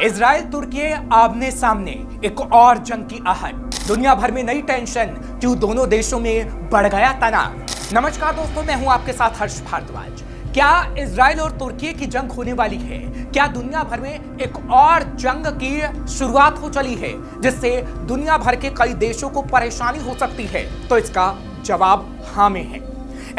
Israel तुर्की आमने सामने, एक और जंग की आहट। दुनिया भर में नई टेंशन, क्यों दोनों देशों में बढ़ गया तनाव। नमस्कार दोस्तों, मैं हूं आपके साथ हर्ष भारद्वाज। क्या इजराइल और तुर्की की जंग होने वाली है? क्या दुनिया भर में एक और जंग की शुरुआत हो चली है जिससे दुनिया भर के कई देशों को परेशानी हो सकती है? तो इसका जवाब हाँ में है।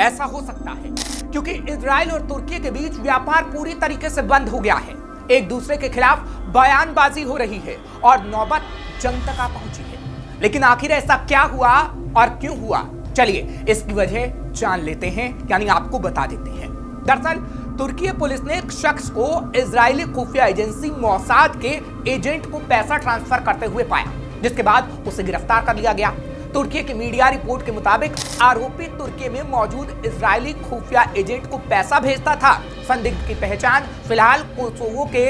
ऐसा हो सकता है क्योंकि इजराइल और तुर्की के बीच व्यापार पूरी तरीके से बंद हो गया है। एक दूसरे के खिलाफ बयानबाजी हो रही है और नौबत जंग तक आ पहुंची है। लेकिन आखिर ऐसा क्या हुआ और क्यों हुआ? चलिए इसकी वजह जान लेते हैं, यानी आपको बता देते हैं। दरअसल तुर्की पुलिस ने एक शख्स को इजरायली खुफिया एजेंसी मोसाद के एजेंट को पैसा ट्रांसफर करते हुए पाया, जिसके बाद उसे गिरफ्तार कर लिया गया। तुर्की की मीडिया रिपोर्ट के मुताबिक आरोपी तुर्की में मौजूद इजरायली खुफिया एजेंट को पैसा भेजता था। संदिग्ध की पहचान फिलहाल कोसोवो के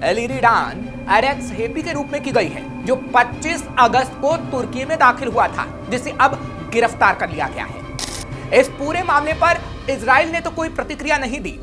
एलिरिडान एरेक्स हेपी के रूप में की गई है, जो 25 अगस्त को तुर्की में दाखिल हुआ था, जिसे अब गिरफ्तार कर लिया गया है। इस पूरे मामले पर इजराइल ने तो कोई प्रतिक्रिया नहीं दी।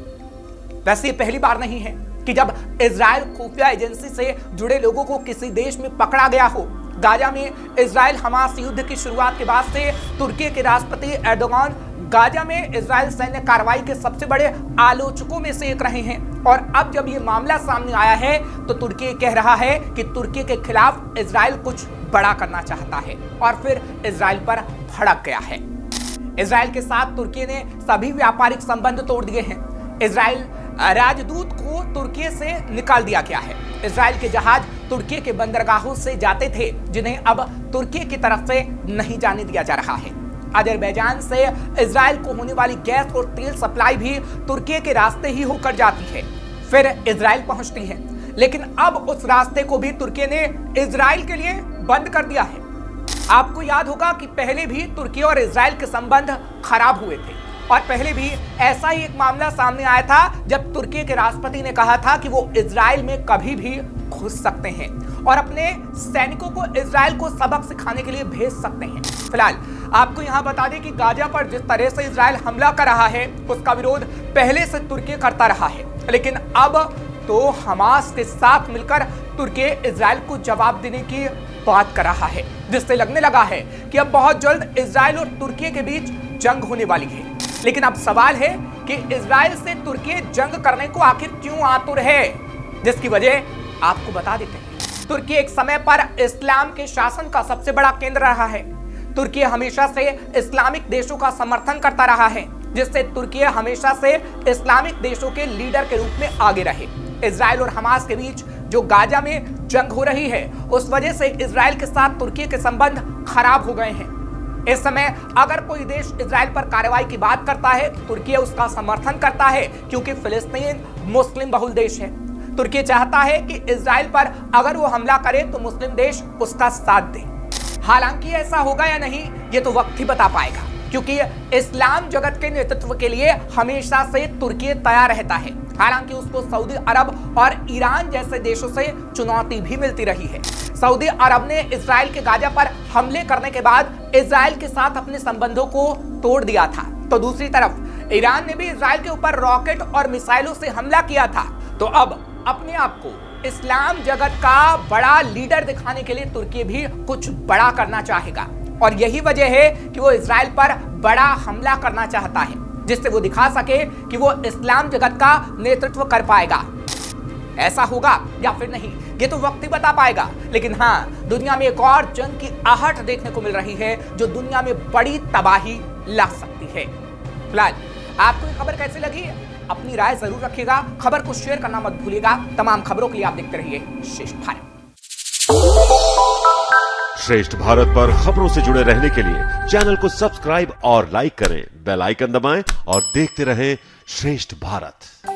वैसे ये पहली बार नहीं है कि जब इजराइल खुफिया एजेंसी से जुड़े लोगों को किसी देश में पकड़ा गया हो। गाजा में इजराइल हमास युद्ध की शुरुआत के बाद से तुर्की के राष्ट्रपति एर्दोगान गाजा में इजराइल सैन्य कार्रवाई के सबसे बड़े आलोचकों में से एक रहे हैं। और अब जब ये मामला सामने आया है तो तुर्की कह रहा है कि तुर्की के खिलाफ इजराइल कुछ बड़ा करना चाहता है और फिर इजराइल पर भड़क गया है। इजराइल के साथ तुर्की ने सभी व्यापारिक संबंध तोड़ दिए हैं। इजराइल राजदूत को तुर्की से निकाल दिया गया है। इजराइल के जहाज तुर्की के बंदरगाहों से जाते थे, जिन्हें अब तुर्की की तरफ से नहीं जाने दिया जा रहा है। अजरबैजान से इजराइल को होने वाली गैस और तेल सप्लाई भी तुर्की के रास्ते ही होकर जाती है, फिर इजराइल पहुंचती है। लेकिन अब उस रास्ते को भी तुर्की ने इजराइल के लिए बंद कर दिया है। आपको याद होगा कि पहले भी तुर्की और इजराइल के संबंध खराब हुए थे और पहले भी ऐसा ही एक मामला सामने आया था जब तुर्की के राष्ट्रपति ने कहा था कि वो इजराइल में कभी भी घुस सकते हैं और अपने सैनिकों को इजराइल को सबक सिखाने के लिए भेज सकते हैं। फिलहाल आपको यहां बता दें कि गाजा पर जिस तरह से इजराइल हमला कर रहा है उसका विरोध पहले से तुर्की करता रहा है, लेकिन अब तो हमास के साथ मिलकर तुर्की इजराइल को जवाब देने की बात कर रहा है, जिससे लगने लगा है कि अब बहुत जल्द इजराइल और तुर्की के बीच जंग होने वाली है। लेकिन अब सवाल है कि इजराइल से तुर्की जंग करने को आखिर क्यों आतुर है, जिसकी वजह आपको बता देते हैं। तुर्की एक समय पर इस्लाम के शासन का सबसे बड़ा केंद्र रहा है। तुर्की हमेशा से इस्लामिक देशों का समर्थन करता रहा है, जिससे तुर्की हमेशा से इस्लामिक देशों के लीडर के रूप में आगे रहे। इजराइल और हमास के बीच जो गाजा में जंग हो रही है, उस वजह से इजराइल के साथ तुर्की के संबंध खराब हो गए हैं। इस समय अगर कोई देश इजराइल पर कार्रवाई की बात करता है, तुर्की उसका समर्थन करता है, क्योंकि फिलिस्तीन मुस्लिम बहुल देश है। तुर्की चाहता है कि इजराइल पर अगर वो हमला करे तो मुस्लिम देश उसका साथ दे। हालांकि ऐसा होगा या नहीं, ये तो वक्त ही बता पाएगा, क्योंकि इस्लाम जगत के नेतृत्व के लिए हमेशा से तुर्की तैयार रहता है। हालांकि उसको सऊदी अरब और ईरान जैसे देशों से चुनौती भी मिलती रही है। सऊदी अरब ने इजराइल के गाजा पर हमले करने के बाद इजराइल के साथ अपने संबंधों को तोड़ दिया था, तो दूसरी तरफ ईरान ने भी इजराइल के ऊपर रॉकेट और मिसाइलों से हमला किया था। तो अब अपने आप को इस्लाम जगत का बड़ा लीडर दिखाने के लिए तुर्की भी कुछ बड़ा करना चाहेगा और यही वजह है कि वो इजराइल पर बड़ा हमला करना चाहता है, जिससे वो दिखा सके कि वो इस्लाम जगत का नेतृत्व कर पाएगा। ऐसा होगा या फिर नहीं, ये तो वक्त ही बता पाएगा। लेकिन हाँ, दुनिया में एक और जंग की आहट देखने को मिल रही है जो दुनिया में बड़ी तबाही ला सकती है। फिलहाल आपको ये खबर कैसी लगी, अपनी राय जरूर रखिएगा। खबर को शेयर करना मत भूलिएगा। तमाम खबरों के लिए आप देखते रहिए श्रेष्ठ भारत। श्रेष्ठ भारत पर खबरों से जुड़े रहने के लिए चैनल को सब्सक्राइब और लाइक करें, बेल आइकन दबाएं और देखते रहें श्रेष्ठ भारत।